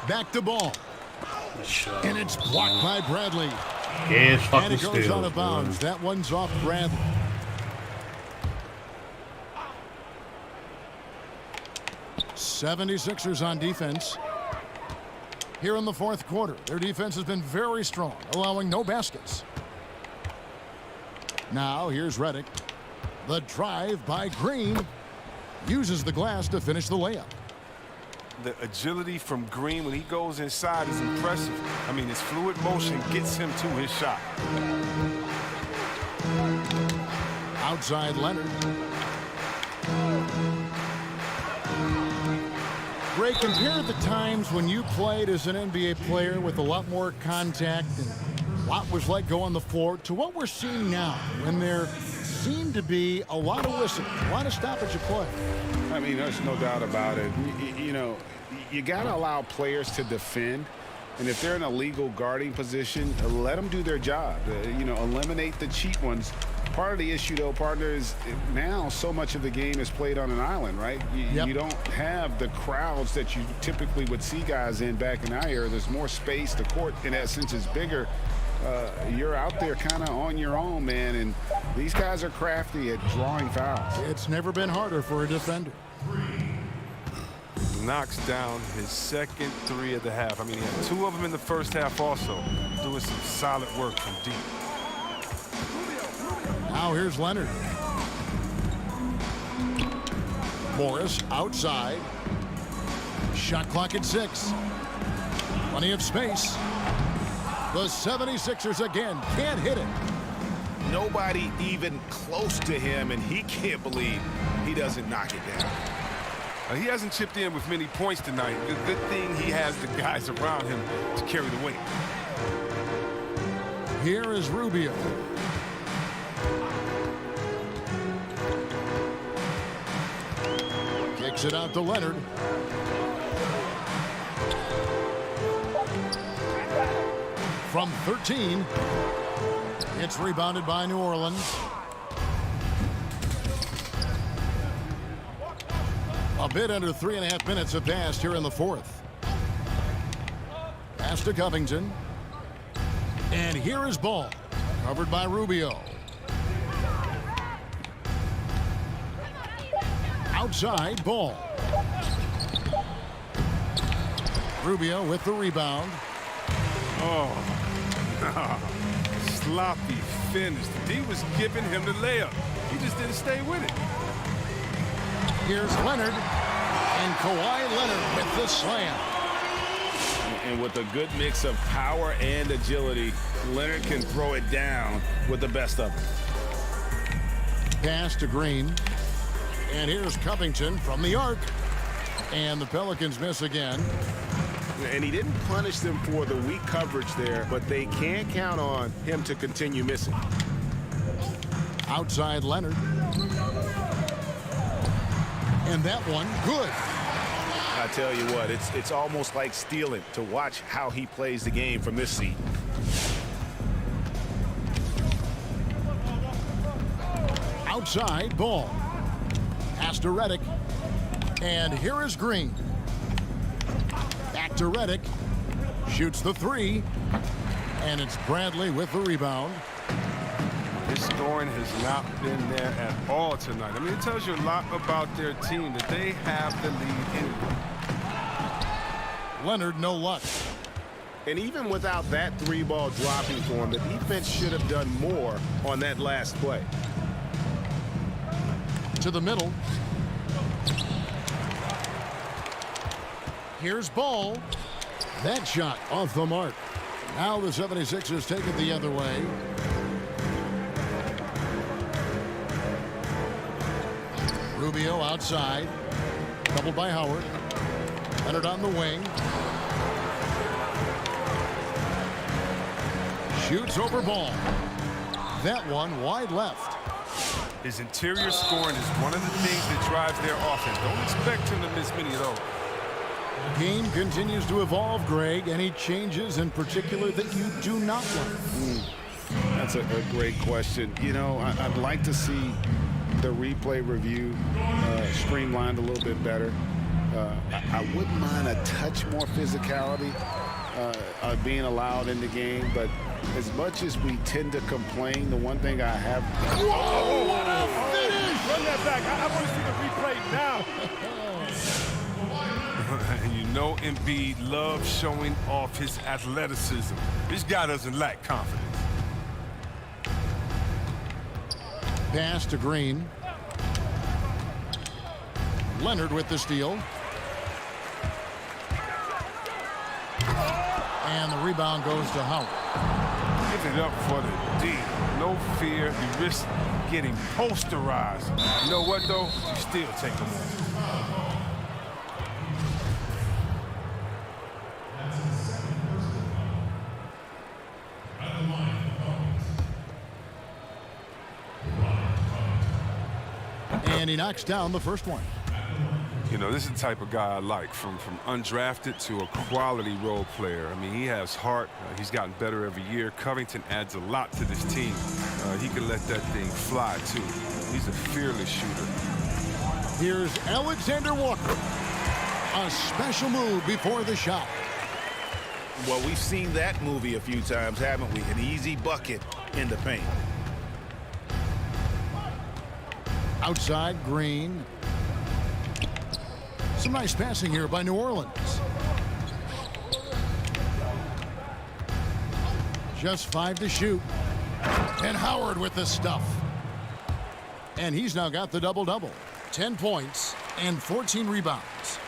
Back to Ball. And it's blocked by Bradley. Yeah, it's And fucking it goes steal. out of bounds. That one's off Bradley. '76ers on defense. Here in the fourth quarter, their defense has been very strong, allowing no baskets. Now here's Redick. The drive by Green. Uses the glass to finish the layup. The agility from Green when he goes inside is impressive. I mean, his fluid motion gets him to his shot. Outside Leonard. Ray, compare the times when you played as an NBA player with a lot more contact and what was like go on the floor to what we're seeing now when there seemed to be a lot of whistling, a lot of stoppage of play. I mean, there's no doubt about it. You know, you got to allow players to defend. And if they're in a legal guarding position, let them do their job. You know, eliminate the cheat ones. Part of the issue, though, partner, is now so much of the game is played on an island, right? You don't have the crowds that you typically would see guys in back in our era. There's more space. The court, in essence, is bigger. You're out there kind of on your own, man, and these guys are crafty at drawing fouls. It's never been harder for a defender. Knocks down his second 3 of the half. I mean, he had 2 of them in the first half also, doing some solid work from deep. Now here's Leonard. Morris outside. Shot clock at 6. Plenty of space. The 76ers again can't hit it. Nobody even close to him, and he can't believe he doesn't knock it down. He hasn't chipped in with many points tonight. Good thing he has the guys around him to carry the weight. Here is Rubio. Kicks it out to Leonard. From 13, it's rebounded by New Orleans. A bit under 3.5 minutes have passed here in the fourth. Pass to Covington. And here is Ball, covered by Rubio. Outside, Ball. Rubio with the rebound. Oh, sloppy finish. The D was giving him the layup. He just didn't stay with it. Here's Leonard, and Kawhi Leonard with the slam. And with a good mix of power and agility, Leonard can throw it down with the best of them. Pass to Green. And here's Covington from the arc. And the Pelicans miss again. And he didn't punish them for the weak coverage there, but they can't count on him to continue missing. Outside Leonard. And that one, good. I tell you what, it's almost like stealing to watch how he plays the game from this seat. Outside, ball. Pass to Redick. And here is Green. Back to Redick. Shoots the three. And it's Bradley with the rebound. His scoring has not been there at all tonight. I mean, it tells you a lot about their team that they have the lead anyway. Leonard, no luck. And even without that three-ball dropping for him, the defense should have done more on that last play. To the middle. Here's Ball. That shot off the mark. Now the 76ers take it the other way. Rubio outside. Doubled by Howard. Leonard on the wing. Shoots over Ball. That one wide left. His interior scoring is one of the things that drives their offense. Don't expect him to miss many of those. Game continues to evolve, Greg. Any changes in particular that you do not like? That's a great question. You know, I'd like to see the replay review streamlined a little bit better. I wouldn't mind a touch more physicality being allowed in the game, but as much as we tend to complain, the one thing I have... Whoa! Run that back. I want to see the replay now. You know Embiid loves showing off his athleticism. This guy doesn't lack confidence. Pass to Green. Leonard with the steal. And the rebound goes to Howard. Give it up for the D. No fear. He risks getting posterized. You know what, though? You still take him on. And he knocks down the first one. You know, this is the type of guy I like, from undrafted to a quality role player. I mean, he has heart. He's gotten better every year. Covington adds a lot to this team. He can let that thing fly, too. He's a fearless shooter. Here's Alexander Walker. A special move before the shot. Well, we've seen that movie a few times, haven't we? An easy bucket in the paint. Outside, Green. Some nice passing here by New Orleans. Just 5 to shoot. And Howard with the stuff. And he's now got the double-double. 10 points and 14 rebounds.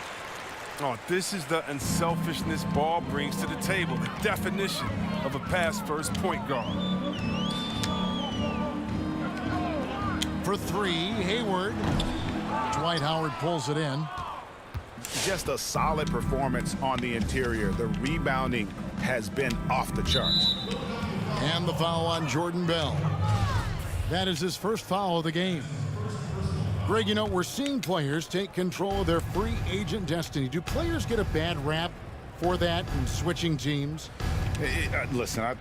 Oh, this is the unselfishness Ball brings to the table. The definition of a pass-first point guard. For 3, Hayward. Dwight Howard pulls it in. Just a solid performance on the interior. The rebounding has been off the charts. And the foul on Jordan Bell. That is his first foul of the game. Greg, you know, we're seeing players take control of their free agent destiny. Do players get a bad rap for that and switching teams? Listen, I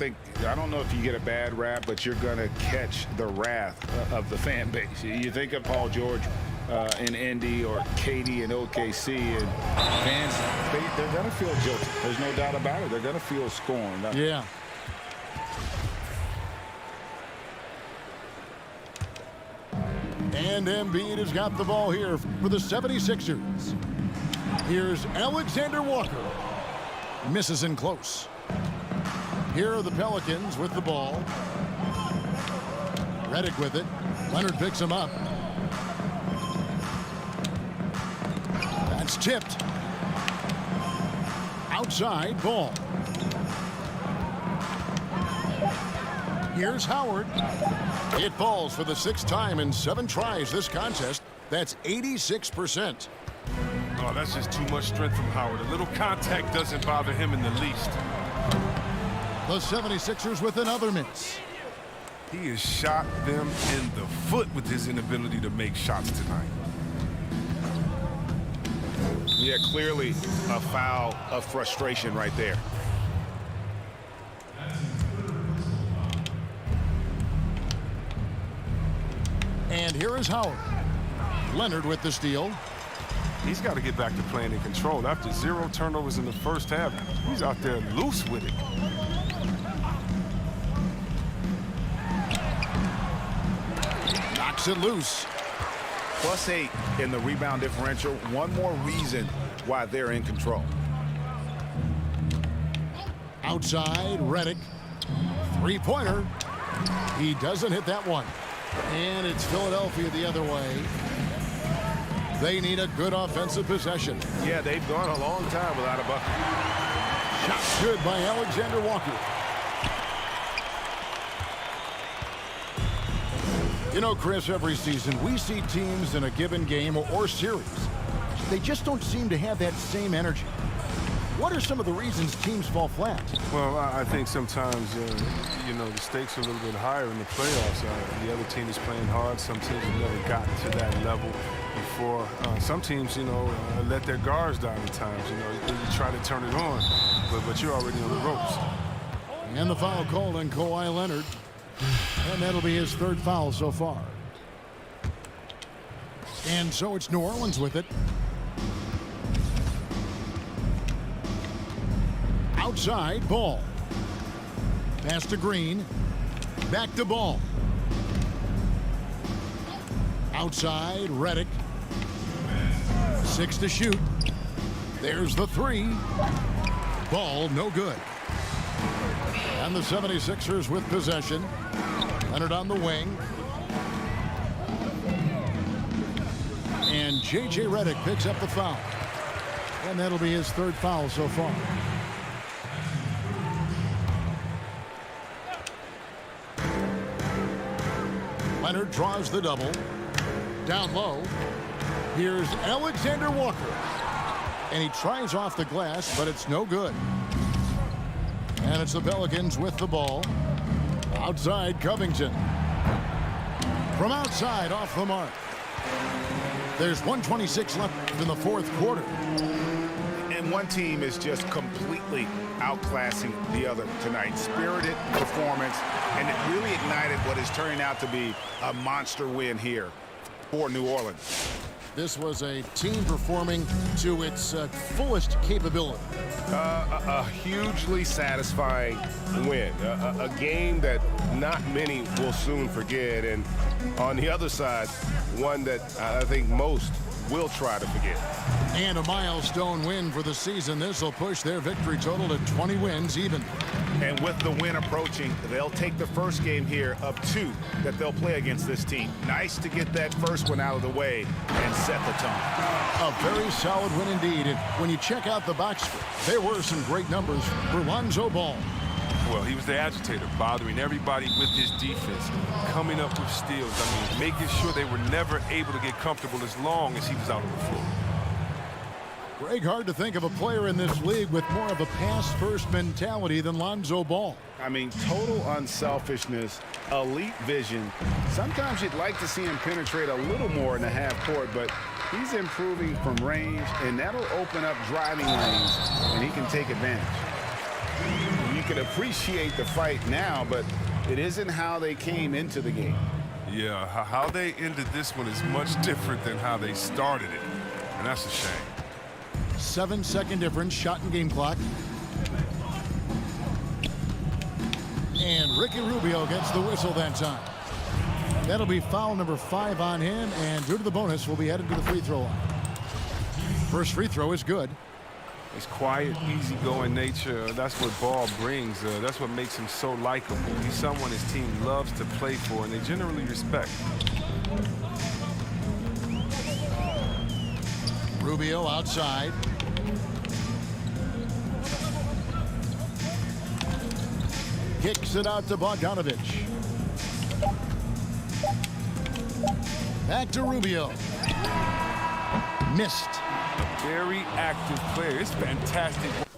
don't know if you get a bad rap, but you're going to catch the wrath of the fan base. You think of Paul George in Indy or KD in OKC, and fans, they're going to feel guilty. There's no doubt about it. They're going to feel scorned. Yeah. And Embiid has got the ball here for the 76ers. Here's Alexander Walker. Misses in close. Here are the Pelicans with the ball. Redick with it. Leonard picks him up. That's tipped. Outside, Ball. Here's Howard. It falls for the 6th time in 7 tries this contest. That's 86%. Oh, that's just too much strength from Howard. A little contact doesn't bother him in the least. The 76ers with another miss. He has shot them in the foot with his inability to make shots tonight. Yeah, clearly a foul of frustration right there. And here is Howard. Leonard with the steal. He's got to get back to playing in control. After 0 turnovers in the first half, he's out there loose with it. Knocks it loose. +8 in the rebound differential. One more reason why they're in control. Outside, Redick. Three-pointer. He doesn't hit that one. And it's Philadelphia the other way. They need a good offensive possession. Yeah, they've gone a long time without a bucket. Shot good by Alexander Walker. You know, Chris, every season we see teams in a given game or series. They just don't seem to have that same energy. What are some of the reasons teams fall flat? Well, I think sometimes, you know, the stakes are a little bit higher in the playoffs. The other team is playing hard. Some teams have never gotten to that level before. Some teams, you know, let their guards down at times. You know, you try to turn it on, but you're already on the ropes. And the foul called on Kawhi Leonard. And that'll be his third foul so far. And so it's New Orleans with it. Outside, Ball. Pass to Green. Back to Ball. Outside, Redick. 6 to shoot. There's the 3. Ball, no good. And the 76ers with possession. Leonard on the wing. And J.J. Redick picks up the foul. And that'll be his third foul so far. Leonard draws the double. Down low. Here's Alexander Walker. And he tries off the glass, but it's no good. And it's the Pelicans with the ball. Outside, Covington. From outside, off the mark. There's 1:26 left in the fourth quarter. And one team is just completely outclassing the other tonight. Spirited performance, and it really ignited what is turning out to be a monster win here for New Orleans. This was a team performing to its fullest capability. A hugely satisfying win. A game that not many will soon forget. And on the other side, one that I think most will try to forget. And a milestone win for the season. This will push their victory total to 20 wins even. And with the win approaching, they'll take the first game here of 2 that they'll play against this team. Nice to get that first one out of the way and set the tone. A very solid win indeed. And when you check out the box score, there were some great numbers for Lonzo Ball. Well, he was the agitator, bothering everybody with his defense, coming up with steals. I mean, making sure they were never able to get comfortable as long as he was out on the floor. Greg, hard to think of a player in this league with more of a pass-first mentality than Lonzo Ball. I mean, total unselfishness, elite vision. Sometimes you'd like to see him penetrate a little more in the half court, but he's improving from range, and that'll open up driving lanes, and he can take advantage. You can appreciate the fight now, but it isn't how they came into the game. Yeah, how they ended this one is much different than how they started it, and that's a shame. 7-second difference, shot and game clock. And Ricky Rubio gets the whistle that time. That'll be foul number 5 on him, and due to the bonus, will be headed to the free throw line. First free throw is good. His quiet, easygoing nature, that's what Ball brings. That's what makes him so likable. He's someone his team loves to play for, and they generally respect. Rubio outside. Kicks it out to Bogdanovich. Back to Rubio. Missed. Very active player. It's fantastic.